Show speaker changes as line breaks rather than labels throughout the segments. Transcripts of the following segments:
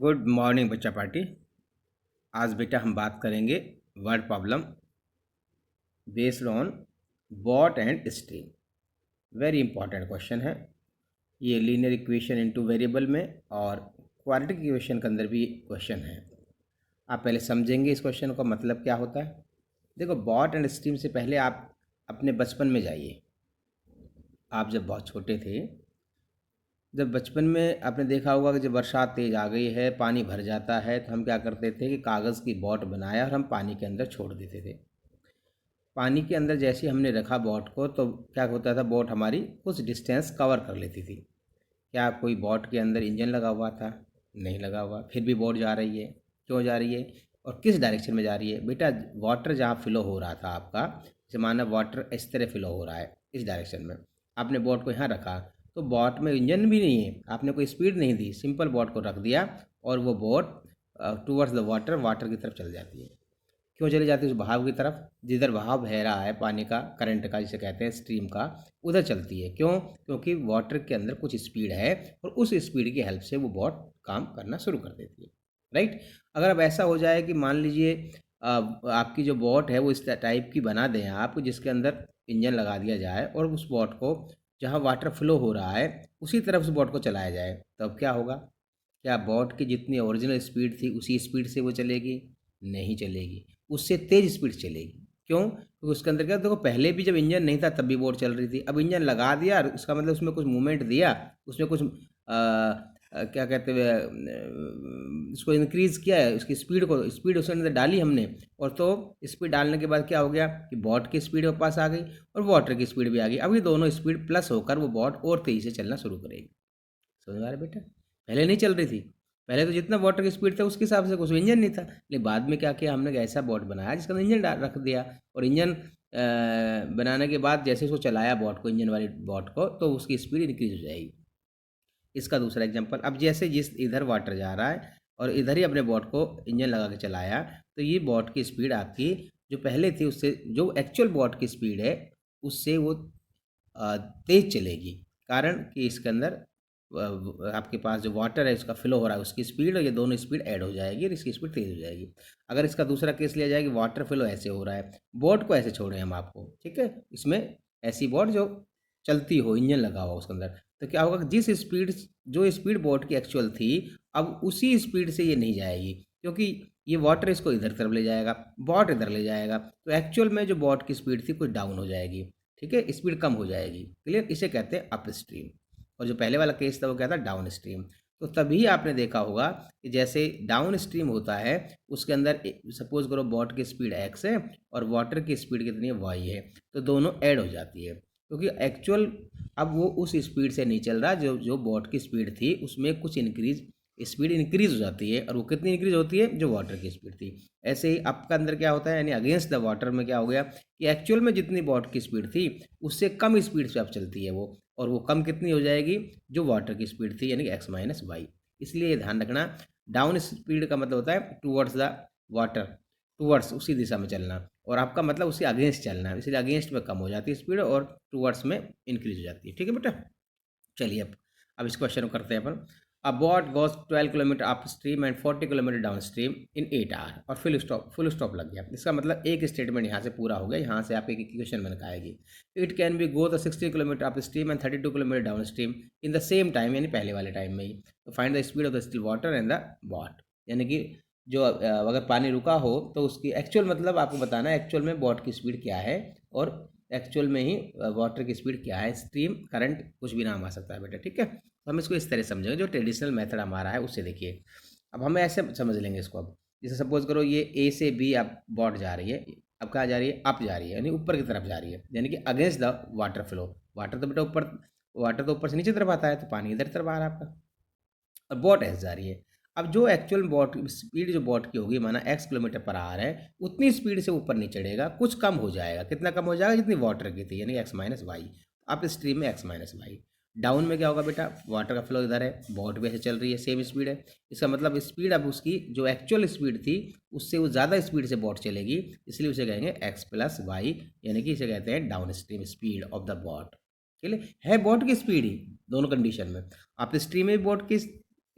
Good morning बच्चा party. आज बेटा हम बात करेंगे word problem based on boat and stream. Very important question है ये। लीनियर इक्वेशन इनटू वेरिएबल में और क्वाड्रेटिक इक्वेशन के अंदर भी क्वेश्चन है। आप पहले समझेंगे इस क्वेश्चन का मतलब क्या होता है। देखो, बॉट एंड स्ट्रीम से पहले आप अपने बचपन में जाइए। आप जब बहुत छोटे थे, जब बचपन में आपने देखा होगा कि जब बरसात तेज़ आ गई है, पानी भर जाता है, तो हम क्या करते थे कि कागज़ की बॉट बनाया और हम पानी के अंदर छोड़ देते थे। पानी के अंदर जैसे ही हमने रखा बॉट को, तो क्या होता था, बॉट हमारी कुछ डिस्टेंस कवर कर लेती थी। क्या कोई बॉट के अंदर इंजन लगा हुआ था? नहीं लगा हुआ, फिर भी बॉट जा रही है। क्यों जा रही है और किस डायरेक्शन में जा रही है? बेटा, वाटर जहाँ फ्लो हो रहा था आपका, जैसे माना वाटर इस तरह फ्लो हो रहा है इस डायरेक्शन में, आपने बॉट को यहाँ रखा, तो बॉट में इंजन भी नहीं है, आपने कोई स्पीड नहीं दी, सिंपल बॉट को रख दिया और वो boat towards the water, water की तरफ चल जाती है। क्यों चली जाती है? उस बहाव की तरफ, जिधर बहाव बह रहा है पानी का, करंट का जिसे कहते हैं, स्ट्रीम का, उधर चलती है। क्यों? क्योंकि वाटर के अंदर कुछ स्पीड है और उस स्पीड की हेल्प से वो बोट काम करना शुरू कर देती है। राइट। अगर अब ऐसा हो जाए कि मान लीजिए आपकी जो बोट है वो इस टाइप की बना दें आप, जिसके अंदर इंजन लगा दिया जाए और उस बोट को जहाँ वाटर फ्लो हो रहा है उसी तरफ उस बोट को चलाया जाए, तब क्या होगा? क्या बोट की जितनी ओरिजिनल स्पीड थी उसी स्पीड से वो चलेगी? नहीं चलेगी, उससे तेज़ स्पीड चलेगी। क्यों? क्योंकि उसके अंदर क्या, देखो, पहले भी जब इंजन नहीं था तब भी बोट चल रही थी। अब इंजन लगा दिया, इसका मतलब उसमें कुछ मूवमेंट दिया, उसमें कुछ क्या कहते हैं, इसको इंक्रीज़ किया है, उसकी स्पीड उसके अंदर डाली हमने। और तो स्पीड डालने के बाद क्या हो गया कि बोट की स्पीड पास आ गई और वाटर की स्पीड भी आ गई। अब ये दोनों स्पीड प्लस होकर वो बोट और तेज़ी से चलना शुरू करेगी। समझ में आ रहा है बेटा? पहले नहीं चल रही थी, पहले तो जितना वाटर की स्पीड था उसके हिसाब से कुछ इंजन नहीं था, लेकिन बाद में क्या किया हमने कि ऐसा बोट बनाया जिसका अंदर इंजन डाल रख दिया। और इंजन बनाने के बाद जैसे उसको चलाया बोट को, इंजन वाली बोट को, तो उसकी स्पीड इंक्रीज हो जाएगी। इसका दूसरा एग्जांपल, अब जैसे जिस इधर वाटर जा रहा है और इधर ही अपने बोट को इंजन लगा के चलाया, तो ये बोट की स्पीड आपकी जो पहले थी उससे, जो एक्चुअल बोट की स्पीड है उससे वो तेज़ चलेगी। कारण कि इसके अंदर आपके पास जो वाटर है उसका फ्लो हो रहा है, उसकी स्पीड और ये दोनों स्पीड ऐड हो जाएगी और इसकी स्पीड तेज़ हो जाएगी। अगर इसका दूसरा केस लिया जाए कि वाटर फ्लो ऐसे हो रहा है, बोट को ऐसे छोड़े हम आपको, ठीक है, इसमें ऐसी बोट जो चलती हो, इंजन लगा हुआ उसके अंदर, तो क्या होगा कि जिस स्पीड, जो स्पीड बोट की एक्चुअल थी, अब उसी स्पीड से ये नहीं जाएगी, क्योंकि ये वाटर इसको इधर तरफ ले जाएगा, बोट इधर ले जाएगा, तो एक्चुअल में जो बोट की स्पीड थी कुछ डाउन हो जाएगी। ठीक है, स्पीड कम हो जाएगी। क्लियर? इसे कहते हैं अप स्ट्रीम। और जो पहले वाला केस था वो क्या था? Down stream. तो तभी आपने देखा होगा कि जैसे डाउन स्ट्रीम होता है उसके अंदर सपोज करो बोट की स्पीड एक्स है और वाटर की स्पीड कितनी है? वाई है, तो दोनों ऐड हो जाती है, क्योंकि एक्चुअल अब वो उस स्पीड से नहीं चल रहा, जो जो बोट की स्पीड थी उसमें कुछ इंक्रीज, स्पीड इंक्रीज हो जाती है, और वो कितनी इंक्रीज होती है? जो वाटर की स्पीड थी। ऐसे ही आपका अंदर क्या होता है, यानी अगेंस्ट द वाटर में क्या हो गया कि एक्चुअल में जितनी बोट की स्पीड थी उससे कम स्पीड से अब चलती है वो, और वो कम कितनी हो जाएगी? जो वाटर की स्पीड थी, यानी कि एक्स माइनस वाई। इसलिए ये ध्यान रखना, डाउन स्पीड का मतलब होता है टूवर्ड्स द वाटर, टूवर्ड्स उसी दिशा में चलना, और आपका मतलब उसके अगेंस्ट चलना है, इसलिए अगेंस्ट में कम हो जाती है स्पीड और टूवर्ड्स में इंक्रीज हो जाती है। ठीक है बेटा? चलिए अब इस क्वेश्चन को करते हैं अपन। A boat goes 12 kilometre upstream and 40 kilometre downstream in 8 hour, और फुल स्टॉप लग गया। इसका मतलब एक स्टेटमेंट यहाँ से पूरा हो गया, यहाँ से आप एक इक्वेशन बन के आएगी। It can be go the 60 kilometre upstream and 32 kilometre downstream in the same time, यानी पहले वाले टाइम में ही। तो find the speed of the still water and the boat, यानी कि जो अगर पानी रुका हो तो उसकी एक्चुअल, मतलब आपको बताना है एक्चुअल में बॉट की स्पीड क्या है और एक्चुअल में ही वाटर की स्पीड क्या है। स्ट्रीम, करंट, कुछ भी नाम आ सकता है बेटा। ठीक है, तो हम इसको इस तरह समझेंगे, जो ट्रेडिशनल मेथड हमारा है उससे। देखिए, अब हम ऐसे समझ लेंगे इसको। अब जैसे सपोज करो ये ए से बी अब बॉट जा रही है, अब कहाँ जा रही है? अप जा रही है, यानी ऊपर की तरफ जा रही है, यानी कि against the water flow. Water तो बेटा ऊपर, वाटर तो ऊपर से नीचे तरफ आता है, तो पानी इधर तरफ आ रहा है आपका, और बॉट ऐसे जा रही है। अब जो एक्चुअल बॉट स्पीड जो बॉट की होगी, माना एक्स किलोमीटर पर आवर है, उतनी स्पीड से ऊपर नहीं चढ़ेगा, कुछ कम हो जाएगा। कितना कम हो जाएगा? जितनी वाटर की थी, यानी एक्स माइनस वाई। अब स्ट्रीम में एक्स माइनस वाई। डाउन में क्या होगा बेटा? वाटर का फ्लो इधर है, बॉट भी ऐसे चल रही है, सेम स्पीड है। इसका मतलब स्पीड अब उसकी जो एक्चुअल स्पीड थी उससे वो ज़्यादा स्पीड से बॉट चलेगी, इसलिए उसे कहेंगे एक्स प्लस वाई, यानी कि इसे कहते हैं downstream speed of the boat. चलिए, है बॉट की स्पीड ही दोनों कंडीशन में। आप स्ट्रीम में भी बॉट की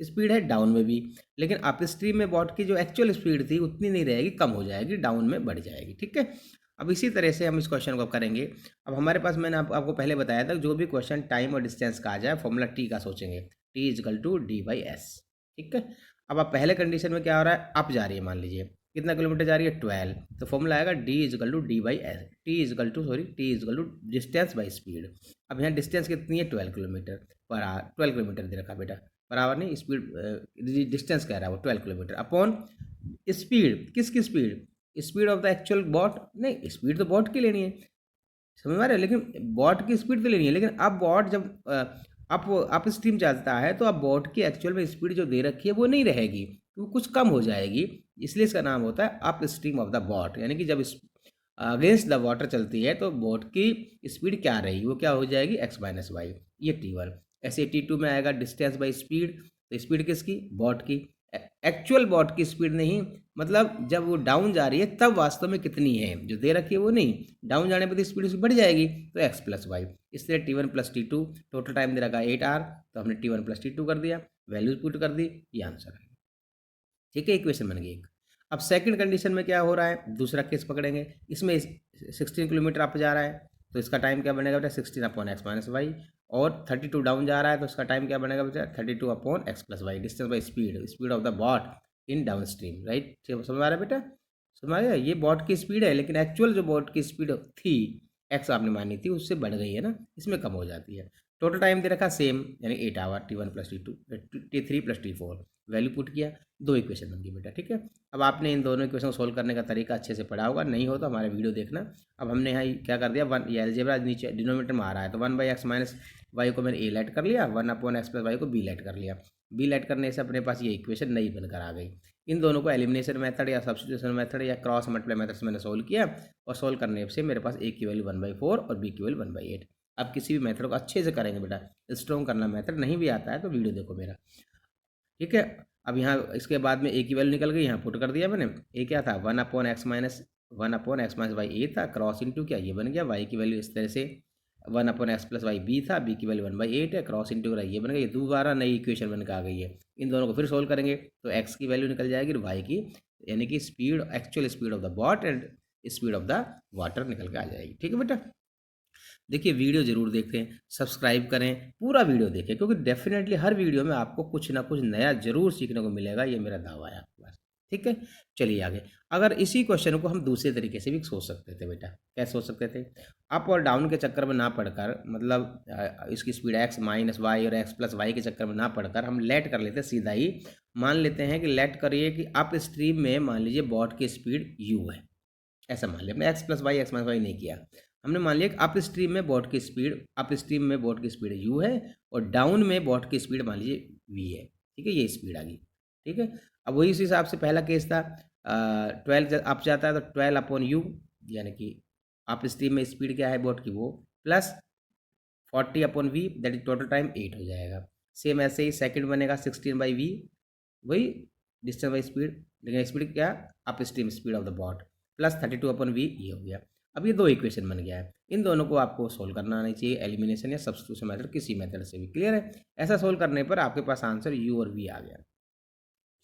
स्पीड है डाउन में भी, लेकिन अप स्ट्रीम में बोट की जो एक्चुअल स्पीड थी उतनी नहीं रहेगी, कम हो जाएगी, डाउन में बढ़ जाएगी। ठीक है, अब इसी तरह से हम इस क्वेश्चन को करेंगे। अब हमारे पास मैंने आपको पहले बताया था जो भी क्वेश्चन टाइम और डिस्टेंस का आ जाए फॉर्मूला टी का सोचेंगे, T equal to D by S. ठीक है, अब आप पहले कंडीशन में क्या हो रहा है, अप जा रही है, मान लीजिए कितना किलोमीटर जा रही है 12, तो फॉर्मूला आएगा D equal to D by S, T equal to distance by speed. अब यहाँ डिस्टेंस कितनी है 12 किलोमीटर पर आवर, 12 किलोमीटर दे रखा बेटा, पर आवर नहीं, स्पीड डिस्टेंस कह रहा है वो 12 किलोमीटर अपॉन स्पीड, किसकी speed, speed of the actual boat, नहीं स्पीड तो बॉट की लेनी है, समझ में आ रहा है, लेकिन बॉट की स्पीड तो लेनी है, लेकिन अब बॉट जब अप स्ट्रीम चलता है तो अब बॉट की एक्चुअल में स्पीड जो दे रखी है वो नहीं रहेगी, वो कुछ कम हो जाएगी, इसलिए इसका नाम होता है upstream of the boat, यानी कि जब अगेंस्ट द वाटर चलती है तो बोट की स्पीड क्या रहेगी, वो क्या हो जाएगी एक्स माइनस वाई, ये T1। ऐसे T2 में आएगा डिस्टेंस बाई स्पीड, तो स्पीड किसकी, बॉट की, एक्चुअल बॉट की स्पीड नहीं, मतलब जब वो डाउन जा रही है तब वास्तव में कितनी है जो दे रखी है वो नहीं, डाउन जाने पर तो स्पीड उसकी बढ़ जाएगी, तो एक्स प्लस वाई, इसलिए T1 plus T2, total time दे रखा 8 आवर, तो हमने T1 प्लस T2 कर दिया, वैल्यूज पुट कर दी, ये आंसर है। ठीक है, इक्वेशन बन गई एक। अब सेकंड कंडीशन में क्या हो रहा है, दूसरा केस पकड़ेंगे, इसमें 16 किलोमीटर अप जा रहा है, तो इसका टाइम क्या बनेगा बेटा 16 अपॉन एक्स माइनस वाई, और 32 डाउन जा रहा है तो इसका टाइम क्या बनेगा बेटा 32 upon X plus Y, distance by speed, speed of the boat in downstream, right, समझ आ रहा है बेटा, समझ आ गया, ये बॉट की स्पीड है, लेकिन एक्चुअल जो बॉट की स्पीड थी एक्स आपने मानी थी उससे बढ़ गई है ना, इसमें कम हो जाती है। टोटल टाइम दे रखा सेम, यानी 8 hour, T1 plus T2, T3 plus T4, value put किया, दो इक्वेशन बन गई बेटा। ठीक है, अब आपने इन दोनों इक्वेशन को सोल्व करने का तरीका अच्छे से पढ़ा होगा, नहीं हो तो हमारे वीडियो देखना। अब हमने यहाँ क्या कर दिया, वन, ये अलजेब्रा नीचे डिनोमिनेटर में आ रहा है, तो 1/x माइनस वाई को मैंने ए लेट कर लिया, 1/x प्लस वाई को बी लेट कर लिया, बी लेट करने से अपने पास ये इक्वेशन नई बनकर आ गई। इन दोनों को एलिमिनेशन मेथड या सब्स्टिट्यूशन मेथड या क्रॉस मल्टीप्लाई मेथड से मैंने सोल्व किया, और सोल्व करने से मेरे पास ए की वैल्यू 1/4 और बी की वैल्यू 1/8। अब किसी भी मेथड को अच्छे से करेंगे बेटा, स्ट्रॉन्ग करना मेथड, नहीं भी आता है तो वीडियो देखो मेरा। ठीक है, अब यहाँ इसके बाद में ए की वैल्यू निकल गई, यहाँ पुट कर दिया मैंने, ए क्या था 1/x माइनस वाई, ए था, क्रॉस इंटू क्या ये बन गया, वाई की वैल्यू इस तरह से 1/x प्लस वाई बी था, बी की वैल्यू 1/8 है, क्रॉस इंटू ये बन गया, ये दोबारा नई इक्वेशन बन के आ गई है। इन दोनों को फिर सोल्व करेंगे तो एक्स की वैल्यू निकल जाएगी वाई की, यानी कि speed, actual speed of the boat and speed of the water निकल के आ जाएगी। ठीक है बेटा, देखिए वीडियो ज़रूर देखें, सब्सक्राइब करें, पूरा वीडियो देखें, क्योंकि डेफिनेटली हर वीडियो में आपको कुछ ना कुछ नया ज़रूर सीखने को मिलेगा, ये मेरा दावा है आपके पास। ठीक है, चलिए आगे। अगर इसी क्वेश्चन को हम दूसरे तरीके से भी सोच सकते थे बेटा, कैसे सोच सकते थे, अप और डाउन के चक्कर में ना पढ़कर, मतलब इसकी स्पीड एक्स माइनस वाई और एक्स प्लस वाई के चक्कर में ना पढ़कर हम लेट कर लेते सीधा ही, मान लेते हैं कि लेट करिए कि अप स्ट्रीम में मान लीजिए बॉट की स्पीड यू है, ऐसा मान लिया, हमने एक्स प्लस वाई नहीं किया, हमने मान लिया कि अप स्ट्रीम में बोट की स्पीड, अप स्ट्रीम में बोट की स्पीड यू है और डाउन में बोट की स्पीड मान लीजिए वी है। ठीक है, ये स्पीड आ गई। ठीक है, अब वही उस हिसाब से पहला केस था, 12 अप जाता है तो 12 अपॉन यू, यानी कि अप स्ट्रीम में स्पीड क्या है बोट की वो, plus 40 upon V, that is total time 8 हो जाएगा। सेम ऐसे ही सेकंड बनेगा 16/v, वही डिस्टेंस बाई स्पीड, लेकिन स्पीड क्या, upstream speed of the boat, plus 32 upon V, ये हो गया। अब ये दो इक्वेशन बन गया है, इन दोनों को आपको सोल्व करना आना चाहिए, एलिमिनेशन या सब्स्टिट्यूशन मेथड, किसी मेथड से भी, क्लियर है। ऐसा सोल्व करने पर आपके पास आंसर यू और वी आ गया,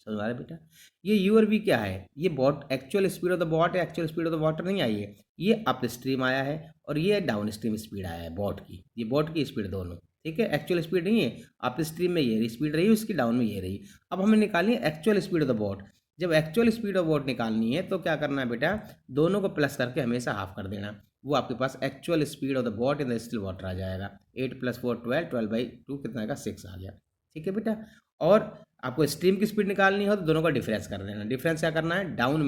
समझ आ रहा है बेटा। ये यू और वी क्या है, ये boat actual speed of the boat है, actual speed of the water नहीं आई है, ये अप स्ट्रीम आया है और ये डाउन स्ट्रीम स्पीड आया है बॉट की, ये बॉट की स्पीड दोनों। ठीक है, एक्चुअल स्पीड नहीं है, अप स्ट्रीम में ये स्पीड रही, उसकी डाउन में ये रही। अब हमें निकालनी है actual speed of the boat, जब एक्चुअल स्पीड ऑफ बॉट निकालनी है तो क्या करना है बेटा, दोनों को प्लस करके हमेशा हाफ कर देना, वो आपके पास actual speed of the boat in the still water आ जाएगा, 8 + 4 12, 12/2 कितना का 6 आ गया। ठीक है बेटा, और आपको स्ट्रीम की स्पीड निकालनी हो तो दोनों का डिफरेंस कर देना, डिफरेंस क्या करना है, डाउन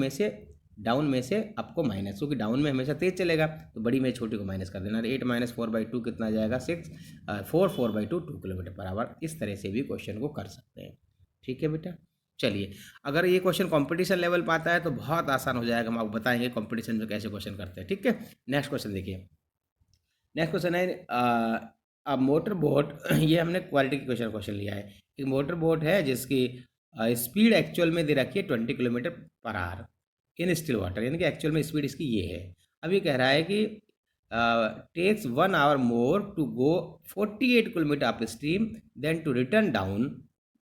में से आपको माइनस, क्योंकि डाउन में हमेशा तेज चलेगा तो बड़ी में छोटी को माइनस कर देना, 8 - 4/2 कितना आ जाएगा 6, 4/2 2 किलोमीटर पर आवर। इस तरह से भी क्वेश्चन को कर सकते हैं। ठीक है बेटा, चलिए, अगर ये क्वेश्चन कंपटीशन लेवल पर आता है तो बहुत आसान हो जाएगा, हम आपको बताएंगे कंपटीशन में कैसे क्वेश्चन करते हैं। ठीक है, नेक्स्ट क्वेश्चन देखिए, नेक्स्ट क्वेश्चन है अब मोटर बोट ये हमने क्वालिटी की क्वेश्चन लिया है, एक मोटर बोट है जिसकी स्पीड एक्चुअल में दे रखी है 20 kilometre per hour in still water, यानी कि एक्चुअल में स्पीड इसकी ये है। अब ये कह रहा है कि takes 1 hour more to go 48 kilometre upstream then to return down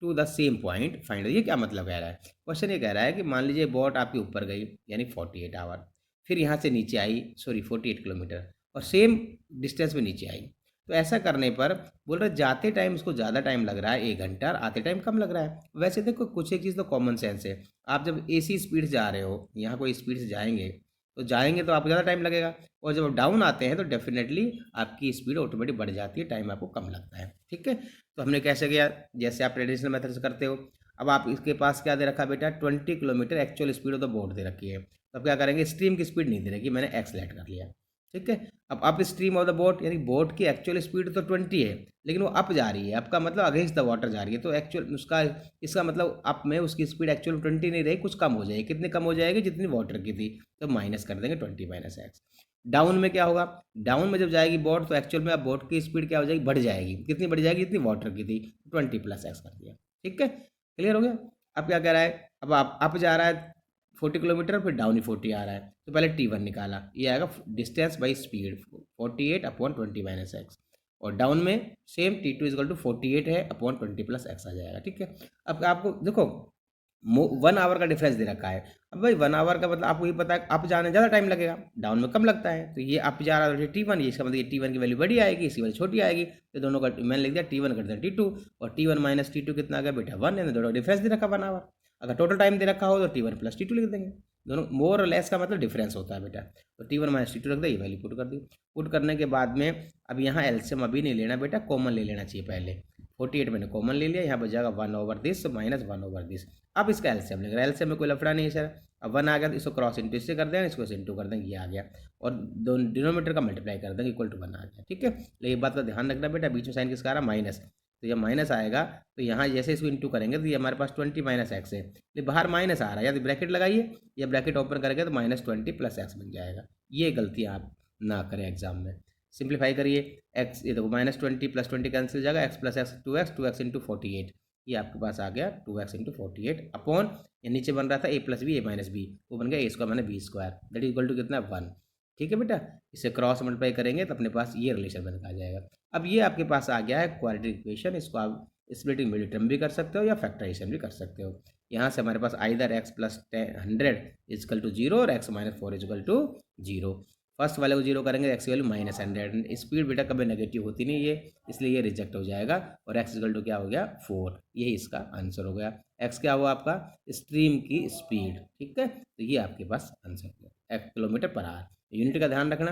to the same point find. ये क्या मतलब कह रहा है? क्वेश्चन ये कह रहा है कि मान लीजिए बोट आपके ऊपर गई यानी 48 आवर, फिर यहाँ से नीचे आई, सॉरी 48 किलोमीटर, और सेम डिस्टेंस पे नीचे आई। तो ऐसा करने पर बोल रहे जाते टाइम उसको ज़्यादा टाइम लग रहा है 1 घंटा, और आते टाइम कम लग रहा है। वैसे देखो कुछ एक चीज़ तो कॉमन सेंस है। आप जब एसी स्पीड से जा रहे हो, यहाँ कोई स्पीड से जाएंगे तो आपको ज़्यादा टाइम लगेगा, और जब डाउन आते हैं तो डेफिनेटली आपकी स्पीड ऑटोमेटिक बढ़ जाती है, टाइम आपको कम लगता है। ठीक है, तो हमने कैसे किया, जैसे आप ट्रेडिशनल मेथड से करते हो। अब आप इसके पास क्या दे रखा बेटा, 20 kilometer actual speed of the boat दे रखी है। तो अब क्या करेंगे, स्ट्रीम की स्पीड नहीं दे रखी, मैंने एक्स लेट कर लिया। ठीक है, अब up stream of the boat, यानी बोट की एक्चुअल स्पीड तो 20 है, लेकिन वो अप जा रही है, अप का मतलब अगेंस्ट द वाटर जा रही है, तो एक्चुअल उसका इसका मतलब अप में उसकी स्पीड एक्चुअल 20 नहीं रही, कुछ कम हो जाएगी। कितनी कम हो जाएगी, जितनी वाटर की थी, तो माइनस कर देंगे 20 माइनस एक्स। डाउन में क्या होगा, डाउन में जब जाएगी बोट तो एक्चुअल में अब बोट की स्पीड क्या हो जाएगी, बढ़ जाएगी। कितनी बढ़ जाएगी, जितनी वाटर की थी, 20 प्लस एक्स कर दिया। ठीक है, क्लियर हो गया। अब क्या कह रहा है, अब आप अप जा रहा है 40 किलोमीटर, फिर डाउन ही 40 आ रहा है, तो पहले T1 निकाला, ये आएगा distance by speed 48 upon 20 minus x, और डाउन में सेम T2 इजकल टू 48 है अपॉन 20 प्लस एक्स आ जाएगा। ठीक है, अब आपको देखो 1 आवर का डिफरेंस दे रखा है। अब भाई 1 आवर का मतलब आपको ये पता है अप जाने ज़्यादा टाइम लगेगा, डाउन में कम लगता है, तो ये अप जा रहा है T1, ये इसका मतलब ये T1 की वैल्यू बड़ी आएगी, इसकी वैल्यू छोटी आएगी, तो दोनों का मैंने लिख दिया T1 कर दिया T2, और T1 माइनस T2 कितना आ गया बेटा 1 है, दोनों डिफरेंस दे रखा 1 आवर। अगर टोटल टाइम दे रखा हो तो T1 प्लस T2 लिख देंगे। दोनों मोर और लेस का मतलब डिफरेंस होता है बेटा, तो T1 माइनस T2 रख दे, ये वैल्यू पुट कर दी। पुट करने के बाद में अब यहाँ एलसीएम अभी नहीं लेना बेटा, कॉमन ले लेना चाहिए पहले। 48 मैंने कॉमन ले लिया, यहाँ बच जाएगा 1/दिस माइनस 1/दिस। अब इसका एलसीएम लेंगे, एलसीएम में कोई लफड़ा नहीं है सर। अब 1 आ गया तो इसको क्रॉस इंटू इससे कर देंगे, इसको इंटू कर देंगे, ये आ गया, और दोनों डिनोमीटर का मल्टीप्लाई कर देंगे, इक्वल टू 1 आ गया। ठीक है, लेकिन बात का ध्यान रखना बेटा, बीच में साइन किसका आ रहा है, माइनस, तो ये माइनस आएगा, तो यहाँ जैसे इसको इंटू करेंगे तो ये हमारे पास 20 माइनस एक्स है, लेकिन बाहर माइनस आ रहा है, या तो ब्रैकेट लगाइए, या ब्रैकेट ओपन करेंगे तो -20 प्लस एक्स बन जाएगा। ये गलती आप ना करें एग्जाम में। सिंप्लीफाई करिए, एक्स ये देखो -20 प्लस 20 कैंसिल जाएगा, x plus x 2x into 48, ये आपके पास आ गया 2x इंटू 48 अपॉन, ये नीचे बन रहा था a plus B A minus B, वो बन गया a square minus B square, that is equal to कितना 1। ठीक है बेटा, इसे क्रॉस मल्टीप्लाई करेंगे तो अपने पास ये रिलेशन बन के आ जाएगा। अब ये आपके पास आ गया है क्वाड्रेटिक इक्वेशन, इसको आप स्प्लिटिंग मिडिल टर्म भी कर सकते हो या फैक्टराइजेशन भी कर सकते हो। यहाँ से हमारे पास either x plus 100 equal to 0 और x minus 4 equal to 0। First वाले को 0 करेंगे, एक्स की वैल्यू -100, स्पीड बेटा कभी नेगेटिव होती नहीं है, इसलिए ये रिजेक्ट हो जाएगा, और एक्स इक्वल टू क्या हो गया 4, यही इसका आंसर हो गया। एक्स क्या हुआ आपका, स्ट्रीम की स्पीड। ठीक है, तो ये आपके पास आंसर हो गया, किलोमीटर पर आवर। यूनिट का ध्यान रखना,